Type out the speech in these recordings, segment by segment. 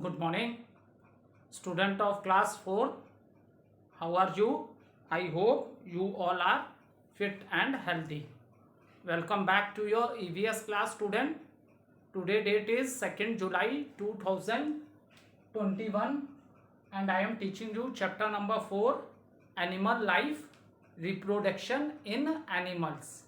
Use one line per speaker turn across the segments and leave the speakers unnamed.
Good morning, student of class 4. How are you? I hope you all are fit and healthy. Welcome back to your EVS class, student. Today date is 2nd July 2021 and I am teaching you chapter number 4, Animal Life, Reproduction in Animals.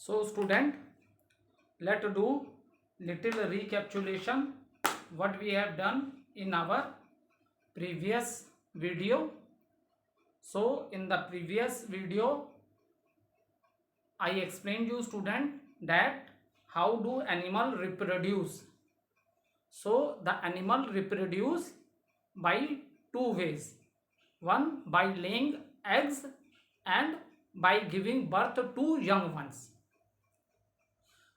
So student, let's do little recapitulation what we have done in our previous video. So in the previous video I explained you student that how do animal reproduce. So the animal reproduce by two ways. One, by laying eggs and by giving birth to young ones.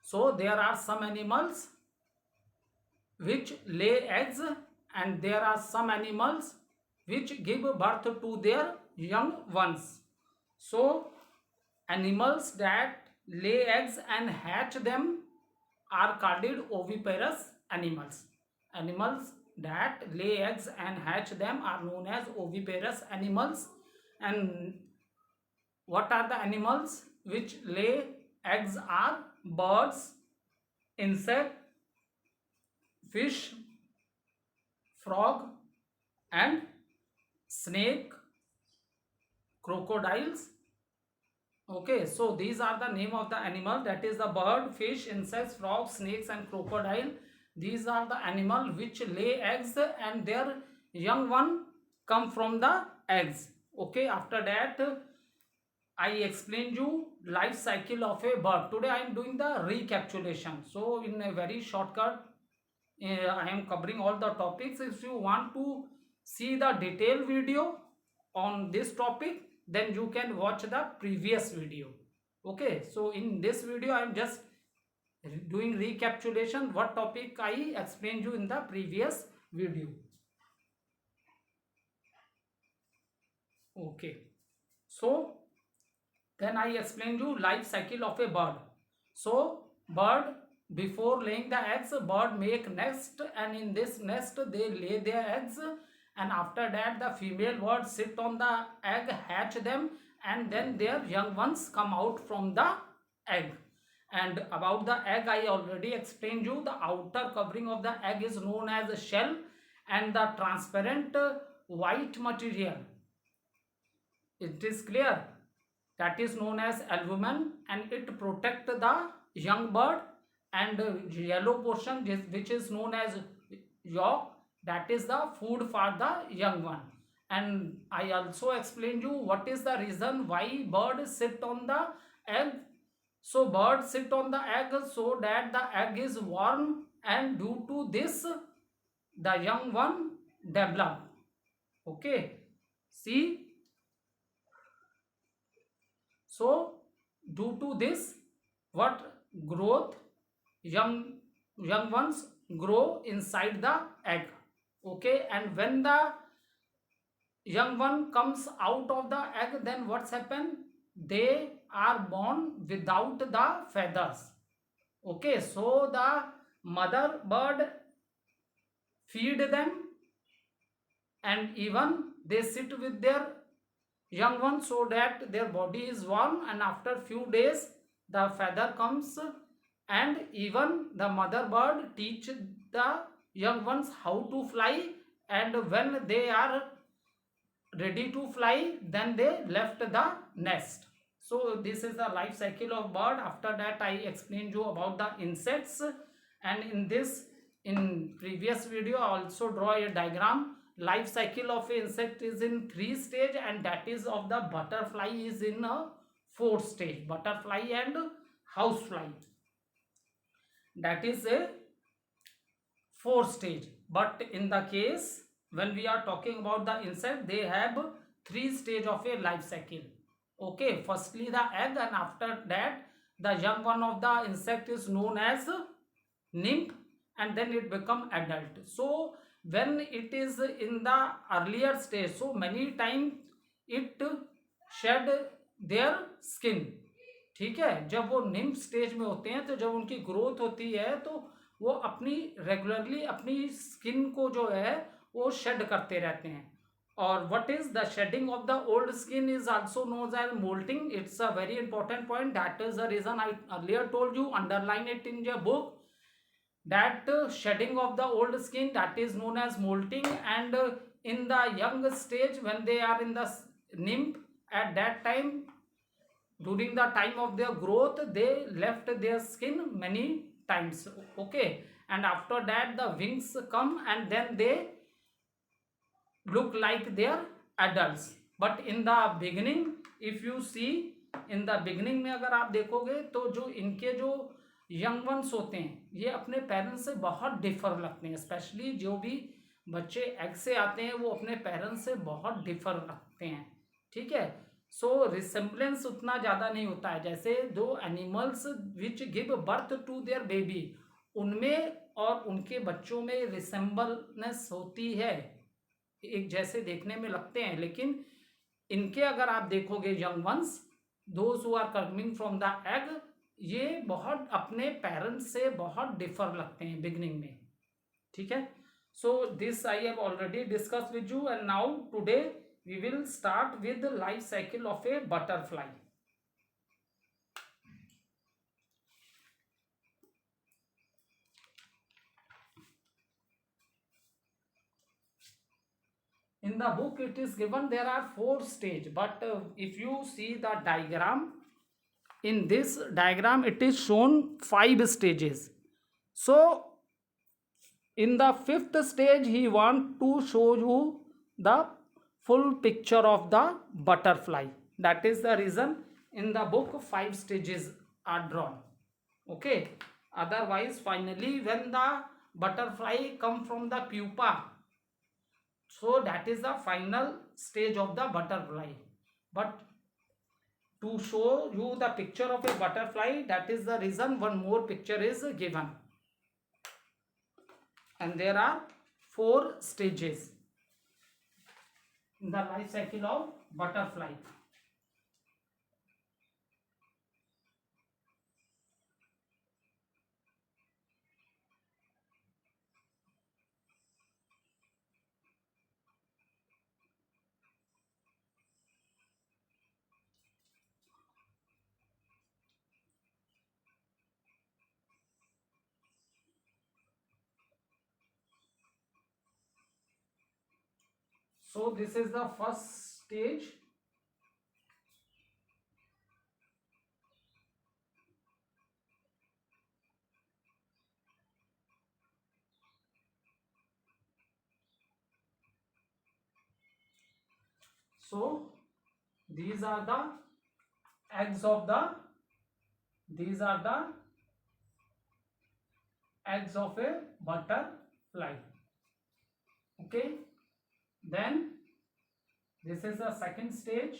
So there are some animals which lay eggs and there are some animals which give birth to their young ones. So animals that lay eggs and hatch them are called oviparous animals. Animals that lay eggs and hatch them are known as oviparous animals. And what are the animals which lay eggs are birds, insect, fish, frog and snake, crocodiles. Okay, so these are the name of the animal, that is the bird, fish, insects, frogs, snakes and crocodile. These are the animal which lay eggs and their young one come from the eggs. Okay, after that I explained you life cycle of a bird. Today I am doing the recapitulation. So in a very shortcut I am covering all the topics. If you want to see the detailed video on this topic, then you can watch the previous video. Okay, so in this video I am just doing recapitulation what topic I explained you in the previous video. Okay, so then I explained you life cycle of a bird. So bird, before laying the eggs, bird make nest and in this nest they lay their eggs, and after that the female bird sit on the egg, hatch them, and then their young ones come out from the egg. And about the egg I already explained you, the outer covering of the egg is known as a shell and the transparent white material, it is clear, that is known as albumen, and it protect the young bird. And yellow portion which is known as yolk, that is the food for the young one. And I also explained you what is the reason why bird sit on the egg. So bird sit on the egg so that the egg is warm, and due to this the young one develop. Okay, see, so due to this what growth, young ones grow inside the egg. Okay, and when the young one comes out of the egg, then what's happened, they are born without the feathers. Okay, so the mother bird feed them and even they sit with their young ones so that their body is warm, and after few days the feather comes, and even the mother bird teach the young ones how to fly, and when they are ready to fly then they left the nest. So this is the life cycle of bird. After that I explained you about the insects, and in this in previous video I also draw a diagram. Life cycle of a insect is in 3 stage, and that is of the butterfly is in a 4 stage. Butterfly and housefly, that is a 4 stage. But in the case when we are talking about the insect, they have 3 stage of a life cycle. Okay, firstly the egg, and after that the young one of the insect is known as nymph, and then it become adult. So when it is in the earlier stage, so many time it shed their skin. ठीक है, जब वो nymph stage में होते हैं तो जब उनकी ग्रोथ होती है तो वो अपनी रेगुलरली अपनी स्किन को जो है वो शेड करते रहते हैं. और what is the shedding of the old skin is also known as molting. It's a very important point. That is the reason I earlier told you, underline it in your book, that shedding of the old skin, that is known as molting. And in the young stage, when they are in the nymph, at that time, during the time of their growth, they left their skin many times. Okay, and after that the wings come, and then they look like their adults. But in the beginning, if you see, in the beginning में अगर आप देखोगे तो जो इनके जो young ones होते हैं ये अपने पेरेंट्स से बहुत डिफर लगते हैं. स्पेशली जो भी बच्चे एग से आते हैं वो अपने पेरेंट्स से बहुत डिफर लगते हैं. ठीक है, सो रिसेम्बलेंस उतना ज़्यादा नहीं होता है. जैसे जो animals which give birth to their baby, उनमें और उनके बच्चों में रिसेम्बलनेस होती है, एक जैसे देखने में लगते हैं. लेकिन इनके अगर आप देखोगे young ones, those who are coming from the egg, ये बहुत अपने पेरेंट्स से बहुत डिफर लगते हैं बिगनिंग में. ठीक है, so this I have already discuss with you, and now today we will start with life cycle of a butterfly. In the book it is given there are 4 stage, but if you see the diagram, in this diagram it is shown 5 stages. So in the 5th stage he want to show you the full picture of the butterfly. That is the reason in the book 5 stages are drawn. Okay, otherwise finally when the butterfly come from the pupa, so that is the final stage of the butterfly. But to show you the picture of a butterfly, that is the reason one more picture is given. And there are 4 stages in the life cycle of butterfly. So this is the first stage. So these are the eggs of the, these are the eggs of a butterfly. Okay, then this is the second stage.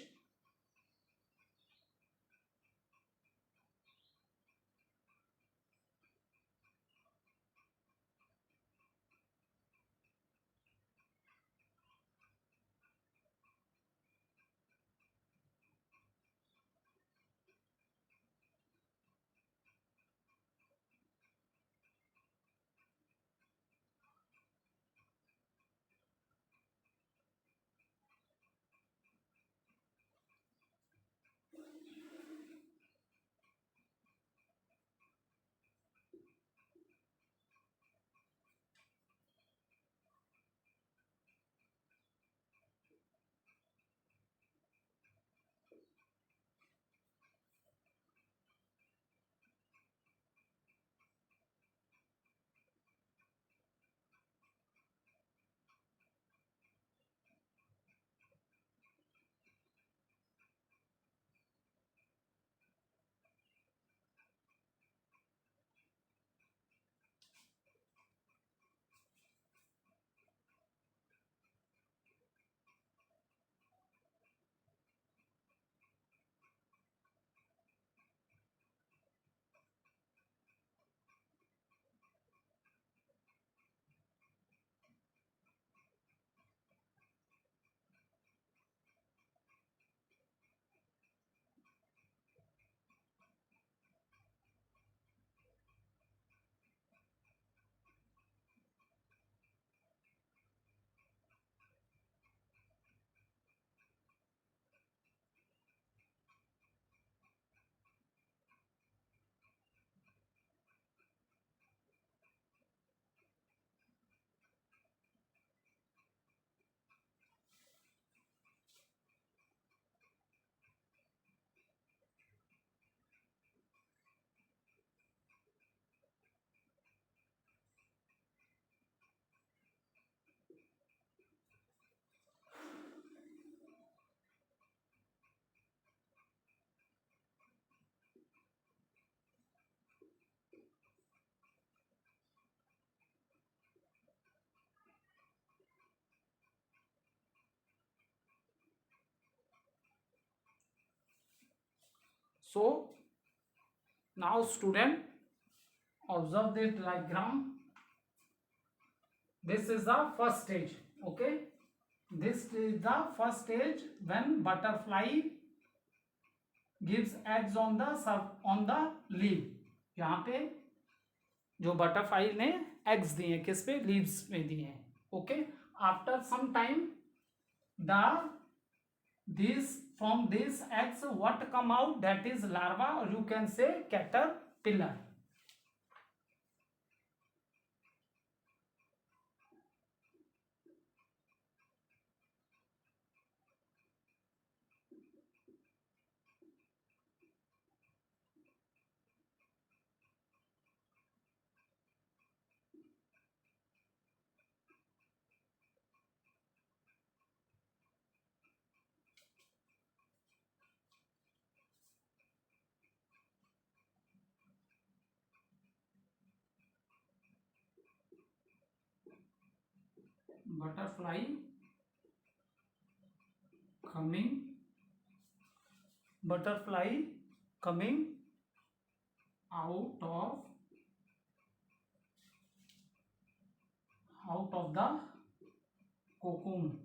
So now student, observe the diagram. This is the first stage. Okay, this is the first stage when butterfly gives eggs on the leaf. यहाँ पे जो butterfly ने eggs दिए हैं किस पे, leaves में दिए हैं. Okay, after some time the this from this eggs what come out, that is larva, or you can say caterpillar. Butterfly coming out of the cocoon.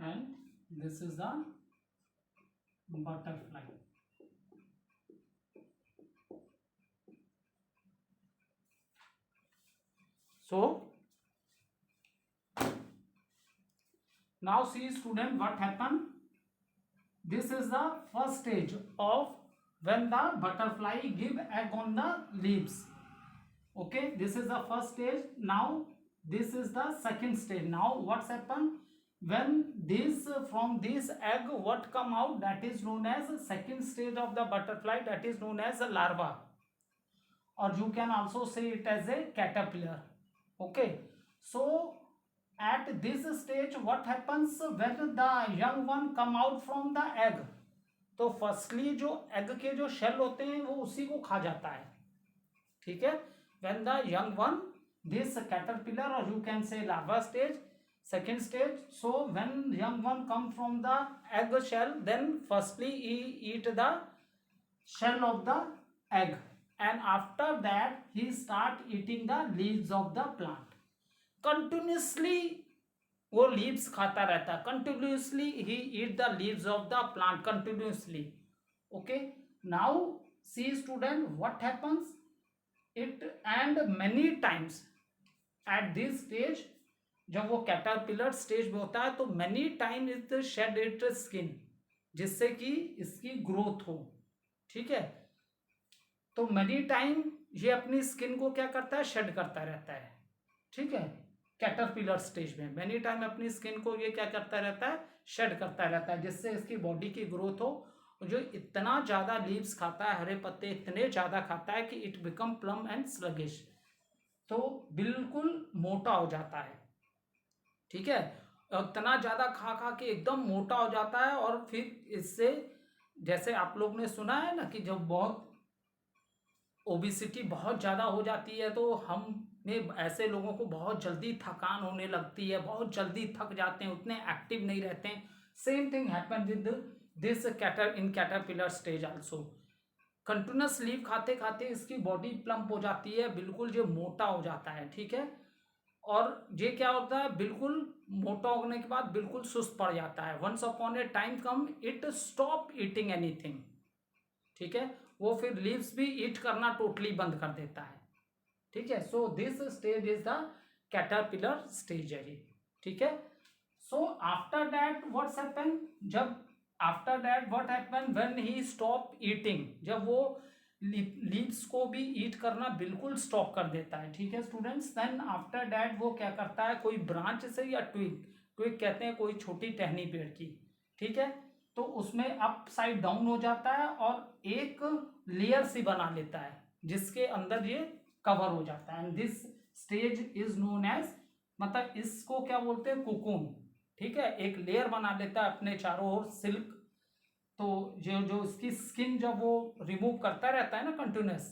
And this is the butterfly. So now see student what happened. This is the first stage of when the butterfly give egg on the leaves. Okay, this is the first stage. Now this is the second stage. Now what's happened, when this from this egg what come out, that is known as second stage of the butterfly, that is known as a larva, or you can also say it as a caterpillar. Okay, so at this stage what happens, when the young one come out from the egg, तो firstly जो egg के जो shell होते हैं वो उसी को खा जाता है. ठीक है, when the young one, this caterpillar, or you can say larva stage, second stage. So when young one come from the egg shell, then firstly he eat the shell of the egg, and after that he start eating the leaves of the plant. Continuously वो leaves खाता रहता है. Continuously he eat the leaves of the plant continuously. Okay, now see student what happens. It and many times at this stage, जब वो caterpillar stage में होता है, तो many times it shed its skin, जिससे कि इसकी ग्रोथ हो. ठीक है, तो many time ये अपनी स्किन को क्या करता है, शेड करता रहता है. ठीक है, कैटरपिलर स्टेज में many टाइम अपनी स्किन को ये क्या करता रहता है, शेड करता रहता है, जिससे इसकी बॉडी की ग्रोथ हो. जो इतना ज़्यादा लीव्स खाता है, हरे पत्ते इतने ज़्यादा खाता है कि it become plum and sluggish, तो बिल्कुल मोटा हो जाता है. ठीक है, इतना ज़्यादा खा खा के एकदम मोटा हो जाता है. और फिर इससे, जैसे आप लोग ने सुना है ना कि जब बहुत ओबिसिटी बहुत ज़्यादा हो जाती है तो हम में ऐसे लोगों को बहुत जल्दी थकान होने लगती है, बहुत जल्दी थक जाते हैं, उतने एक्टिव नहीं रहते हैं. Same thing happen with this caterpillar stage also. Continuous leave खाते खाते इसकी बॉडी प्लम्प हो जाती है, बिल्कुल ये मोटा हो जाता है. ठीक है, और ये क्या होता है, बिल्कुल मोटा होने के बाद बिल्कुल सुस्त पड़ जाता है. Once upon a time come it stop eating anything. ठीक है, वो फिर लीव्स भी ईट करना टोटली बंद कर देता है. ठीक है, so this stage is the caterpillar stage है. ठीक है, so after that what's happen, जब after that what happen when he stop eating, जब वो लीव्स को भी ईट करना बिल्कुल स्टॉप कर देता है. ठीक है स्टूडेंट्स, देन आफ्टर दैट वो क्या करता है, कोई ब्रांच से या ट्विग कहते हैं कोई छोटी टहनी पेड़ की. ठीक है, तो उसमें अप साइड डाउन हो जाता है और एक लेयर सी बना लेता है जिसके अंदर ये कवर हो जाता है. And this stage is known as, मतलब इसको क्या बोलते हैं, कोकून. ठीक है, एक लेयर बना लेता है अपने चारों ओर सिल्क. तो जो जो इसकी स्किन जब वो रिमूव करता रहता है ना कंटिन्यूस,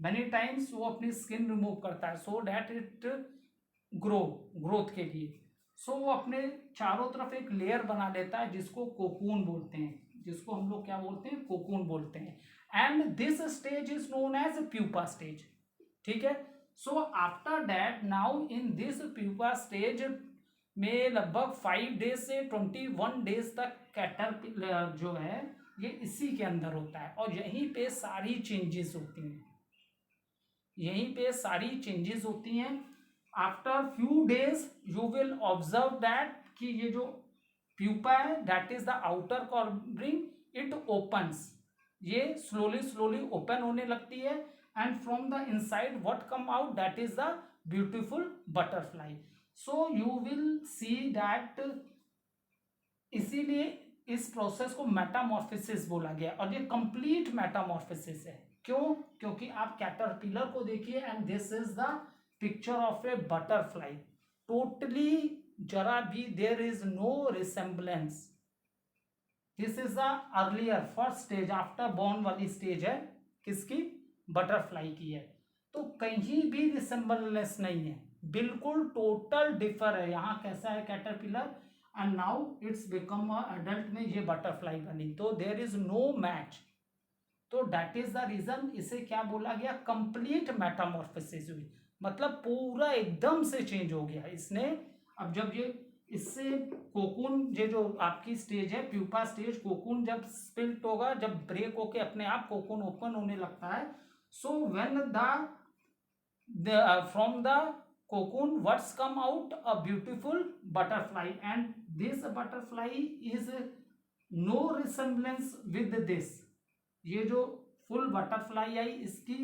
मेनी टाइम्स वो अपनी स्किन रिमूव करता है, सो डैट इट ग्रोथ के लिए। सो वो अपने चारों तरफ एक लेयर बना लेता है जिसको कोकून बोलते हैं, जिसको हम लोग क्या बोलते हैं, कोकून बोलते हैं। And this stage is known as pupa stage. ठीक है। So after that now in this pupa stage में लगभग 5 डेज से 21 डेज तक कैटरपिलर जो है ये इसी के अंदर होता है, और यहीं पे सारी चेंजेस होती हैं, यहीं पे सारी चेंजेस होती हैं। After few days you will observe that कि ये जो प्यूपा है that is the outer covering it opens, ये स्लोली स्लोली ओपन होने लगती है। And from the inside what come out that is the beautiful butterfly. So you will see that, इसीलिए इस प्रोसेस को मेटामॉर्फोसिस बोला गया, और ये कंप्लीट मेटामॉर्फोसिस है। क्यों? क्योंकि आप कैटरपिलर को देखिए and this is the picture of a butterfly, totally जरा भी there is no resemblance. This is the earlier first stage, after born वाली स्टेज है किसकी, बटरफ्लाई की है। तो कहीं भी रिसेम्बलेंस नहीं है, बिल्कुल टोटल डिफर है। यहाँ कैसा है caterpillar and now it's become adult में ये बटरफ्लाई बनी, तो देयर इज नो मैच। तो दैट इज द रीजन इसे क्या बोला गया, कंप्लीट मेटामॉर्फोसिस हुई, मतलब पूरा एकदम से चेंज हो गया इसने। अब जब ये इससे कोकून, ये जो आपकी स्टेज है प्यूपा स्टेज, कोकून जब स्पिल्ट होगा, जब ब्रेक होके अपने आप कोकून ओपन होने लगता है, so when from the cocoon what's come out, a beautiful butterfly, and this butterfly is no resemblance with this। ये जो फुल बटरफ्लाई आई इसकी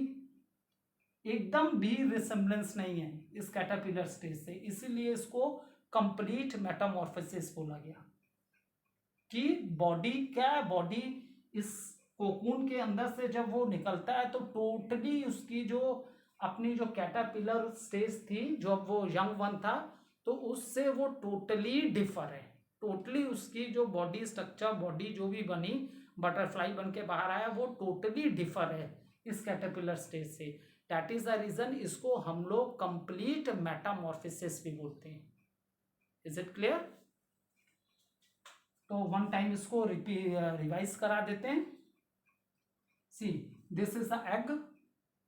एकदम भी रिसेम्बलेंस नहीं है इस कैटरपिलर स्टेज से, इसीलिए इसको कंप्लीट मेटामॉर्फोसिस बोला गया। कि बॉडी क्या है, बॉडी इस कोकून के अंदर से जब वो निकलता है तो टोटली उसकी जो अपनी जो कैटरपिलर स्टेज थी, जो अब वो यंग वन था, तो उससे वो टोटली डिफर है। टोटली उसकी जो बॉडी स्ट्रक्चर, बॉडी जो भी बनी, बटरफ्लाई बन के बाहर आया, वो टोटली डिफर है इस कैटरपिलर स्टेज से। दैट इज द रीजन इसको हम लोग कंप्लीट मेटामॉर्फोसिस भी बोलते हैं। Is it clear? तो वन टाइम इसको रिवाइज करा देते हैं। See this is the egg,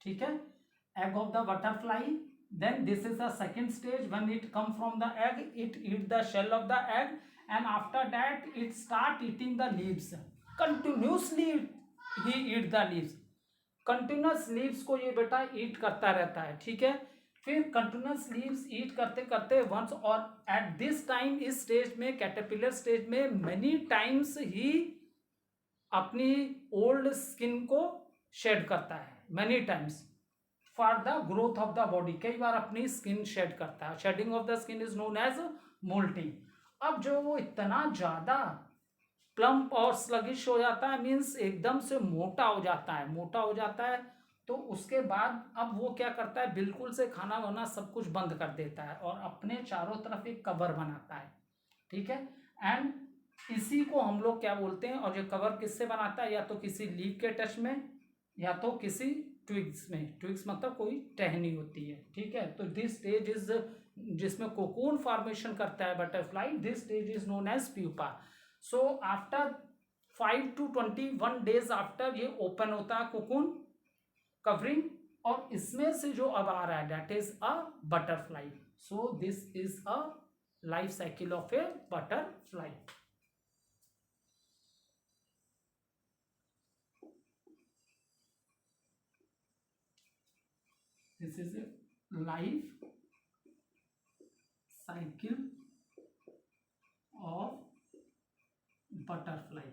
ठीक है, egg of the butterfly, then this is the second stage, when it come from the egg it eat the shell of the egg, and after that it start eating the leaves continuously, he eat the leaves, continuous leaves को ये बेटा ईट करता रहता है, ठीक है। फिर continuous leaves ईट करते करते वंस, और एट दिस टाइम इस स्टेज में, कैटरपिलर स्टेज में, मेनी टाइम्स ही अपनी ओल्ड स्किन को शेड करता है, many times for the growth of the body, कई बार अपनी स्किन शेड करता है। Shedding of the skin is known as moulting. अब जो वो इतना ज्यादा प्लम्प और स्लगिश हो जाता है, मीन्स एकदम से मोटा हो जाता है, मोटा हो जाता है, तो उसके बाद अब वो क्या करता है, बिल्कुल से खाना वाना सब कुछ बंद कर देता है और अपने चारों तरफ एक कवर बनाता है, ठीक है। एंड इसी को हम लोग क्या बोलते हैं, और ये कवर किससे बनाता है, या तो किसी लीफ के टच में, या तो किसी ट्विग्स में। ट्विग्स मतलब कोई टहनी होती है, ठीक है। तो दिस स्टेज इज, जिसमें कोकून फॉर्मेशन करता है butterfly, this stage is known as pupa. So after 5 to 21 days after ये ओपन होता है कोकून कवरिंग, और इसमें से जो अब आ रहा है that is a butterfly. So this is a life cycle of a butterfly. This is a life cycle of butterfly.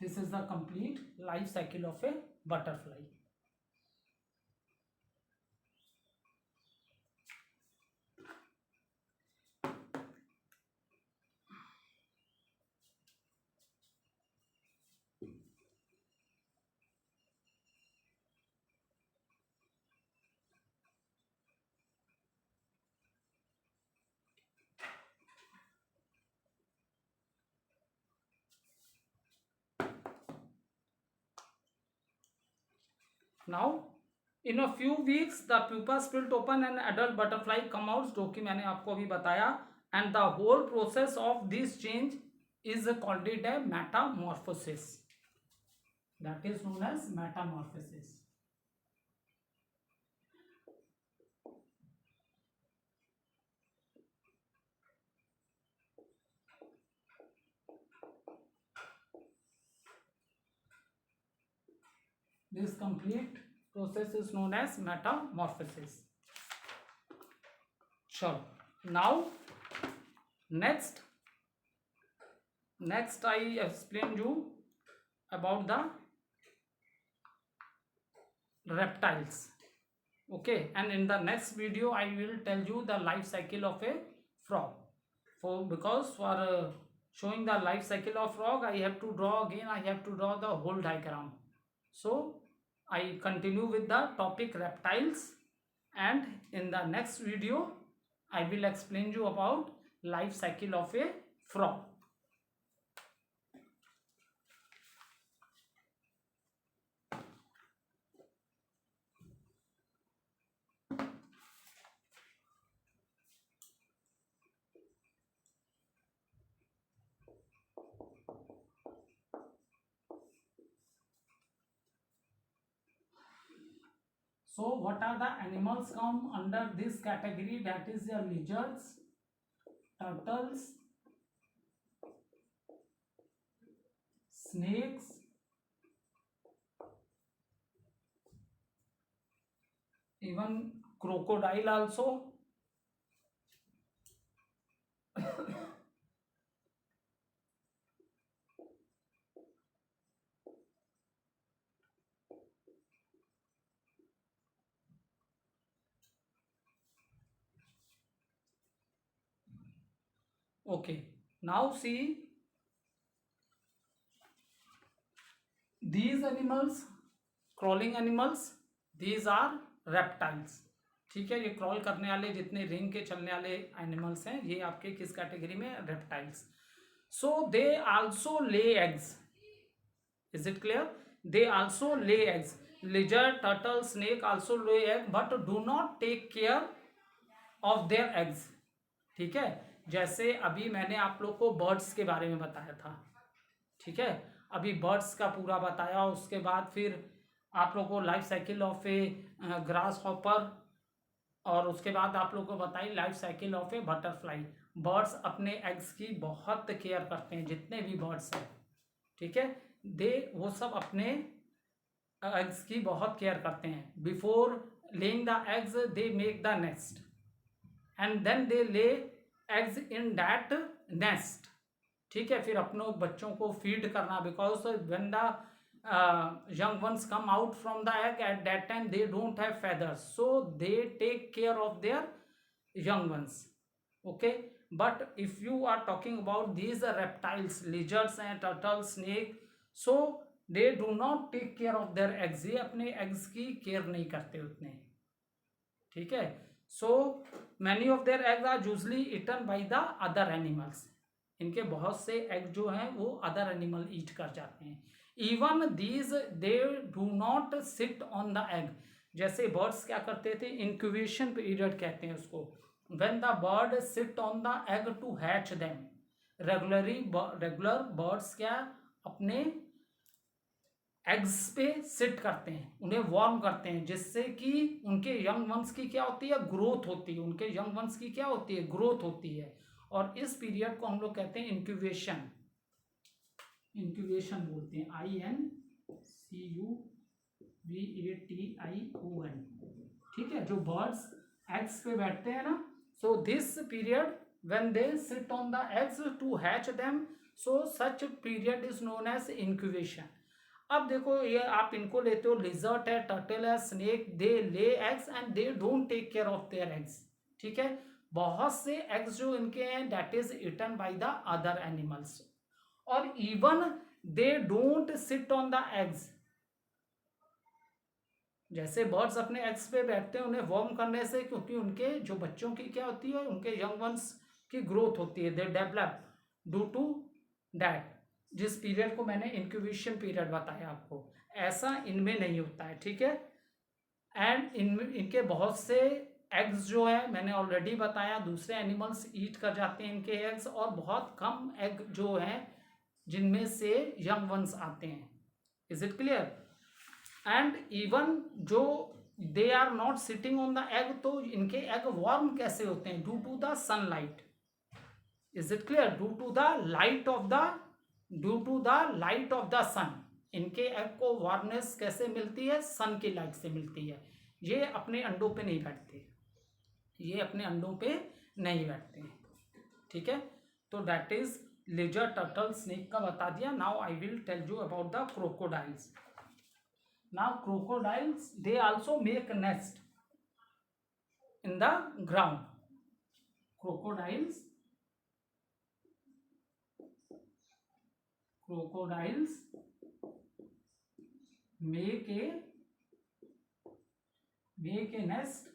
This is the complete life cycle of a butterfly. Now in a few weeks the pupa split open and adult butterfly come out, जो कि मैंने आपको अभी बताया, and the whole process of this change is called it a metamorphosis, that is known as metamorphosis. This complete process is known as metamorphosis. Sure. Now next I explain you about the reptiles. Okay, and in the next video I will tell you the life cycle of a frog. Because for showing the life cycle of frog, I have to draw again, I have to draw the whole diagram. So I continue with the topic reptiles, and in the next video I will explain you about life cycle of a frog. So what are the animals come under this category? That is the lizards, turtles, snakes, even crocodile also. Okay, now see these animals, crawling animals, these are reptiles. ठीक है, ये crawl करने वाले जितने ring के चलने वाले animals हैं, ये आपके किस कैटेगरी में? Reptiles. So they also lay eggs. Is it clear? They also lay eggs. Lizard, turtle, snake also lay egg, but do not take care of their eggs. ठीक है, जैसे अभी मैंने आप लोग को बर्ड्स के बारे में बताया था. ठीक है, अभी बर्ड्स का पूरा बताया, उसके बाद फिर आप लोग को life cycle of A grass hopper, और उसके बाद आप लोग को बताई life cycle of a butterfly. Birds अपने एग्स की बहुत केयर करते हैं, जितने भी बर्ड्स हैं. ठीक है, वो सब अपने एग्स की बहुत केयर करते हैं. Before laying the eggs they make the nest, and then they lay eggs in that nest. ठीक है, फिर अपनों बच्चों को फीड करना, because when the young ones come out from the egg, at that time they don't have feathers, so they take care of their young ones. Okay, but if you are talking about these reptiles, lizards and turtles, snake, so they do not take care of their eggs. ये अपने eggs की care नहीं करते उतने. ठीक है, so many of their eggs are usually eaten by the other animals. इनके बहुत से एग जो हैं वो अदर एनिमल ईट कर जाते हैं. Even these they do not sit on the egg. जैसे बर्ड्स क्या करते थे? इंक्यूबेशन पीरियड कहते हैं उसको. When the bird sit on the egg to hatch them. Regular birds क्या अपने एग्स पे सिट करते हैं, उन्हें वार्म करते हैं, जिससे कि उनके यंग वंस की क्या होती है? ग्रोथ होती है. उनके यंग वंस की क्या होती है? ग्रोथ होती है. और इस पीरियड को हम लोग कहते हैं इंक्यूबेशन. इंक्यूबेशन बोलते हैं, INCUBATION. ठीक है, जो बर्ड्स एग्स पे बैठते हैं ना, so this period when they sit on the eggs to hatch them, so such period is known as incubation. अब देखो, ये आप इनको लेते हो, लिजर्ड है, टर्टल है, snake, they lay eggs and they don't take care of their eggs. ठीक है, बहुत से एग्स जो इनके हैं that is eaten by the other animals. और even they don't sit on the eggs. जैसे बर्ड्स अपने एग्स पे बैठते हैं उन्हें वार्म करने से, क्योंकि उनके जो बच्चों की क्या होती है? उनके यंग वंस की ग्रोथ होती है, they develop due to that. जिस पीरियड को मैंने इंक्यूबेशन पीरियड बताया आपको, ऐसा इनमें नहीं होता है. ठीक है, एंड इनके बहुत से एग्स जो है मैंने ऑलरेडी बताया दूसरे एनिमल्स ईट कर जाते हैं इनके एग्स, और बहुत कम एग जो है जिनमें से यंग वंस आते हैं. Is it clear? And even जो they are not sitting on the egg, तो इनके एग वार्म कैसे होते हैं? Due to the sunlight. Is it clear? Due to the light of the sun. इनके एग को वार्मनेस कैसे मिलती है? सन की लाइट से मिलती है. ये अपने अंडों पे नहीं बैठते, ये अपने अंडों पे नहीं बैठते हैं. ठीक है, तो that is lizard turtle snake का बता दिया. Now I will tell you about the crocodiles. Now crocodiles they also make nest in the ground. Crocodiles make a nest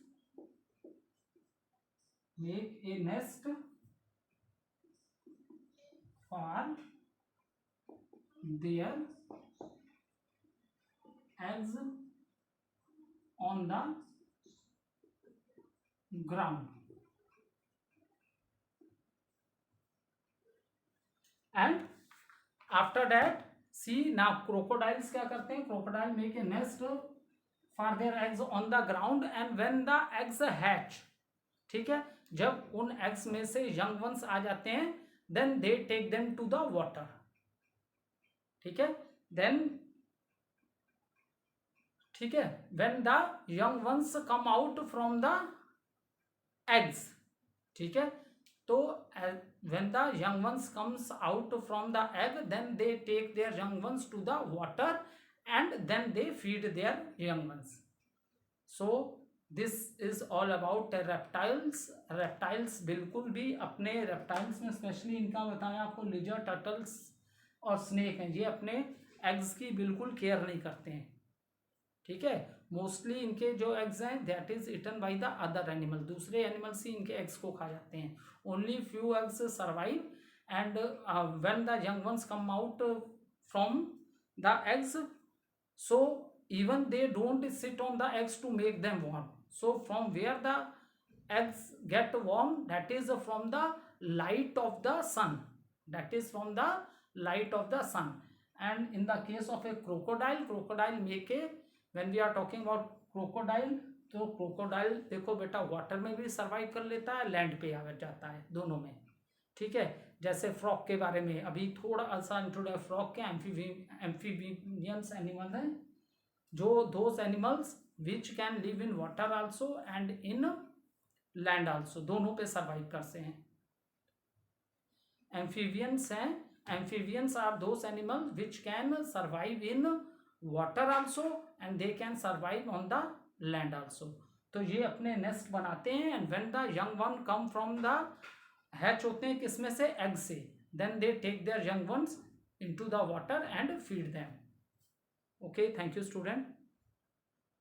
for their eggs on the ground. And after that, see now crocodiles क्या करते हैं? Crocodile make a nest for their eggs on the ground, and when the eggs hatch, ठीक है, जब उन eggs में से young ones आ जाते हैं, then they take them to the water. ठीक है, then ठीक है, when the young ones come out from the eggs, ठीक है, तो when the young ones comes out from the egg, then they take their young ones to the water and then they feed their young ones. So this is all about reptiles. reptiles बिल्कुल भी अपने reptiles में specially इनका बताया आपको lizard, turtles और snake हैं, ये अपने eggs की बिल्कुल केयर नहीं करते हैं. ठीक है, मोस्टली इनके जो एग्स हैं that is eaten by the other animal. दूसरे एनिमल्स ही इनके एग्स को खा जाते हैं. Only few eggs survive, and when the young ones come out from the eggs, so even they don't sit on the eggs to make them warm. So from where the eggs get warm, that is from the light of the sun. That is from the light of the sun. And in the case of A crocodile make a, when we are talking about crocodile, तो crocodile देखो बेटा water में भी survive कर लेता है, land पे आ जाता है, दोनों में. ठीक है, जैसे फ्रॉग के बारे में अभी थोड़ा सा इंट्रोड्यूस. फ्रॉग के एम्फीबियंस एनिमल हैं, जो those animals which can live in water also and in land also, दोनों पे सर्वाइव करते हैं. एम्फीबियंस हैं, amphibians are those animal which can survive in water also and they can survive on the land also. तो ये अपने nest बनाते हैं. And when the young one come from the hatch होते हैं किसमें से? एग से. Then they take their young ones into the water and feed them. Okay, thank you student.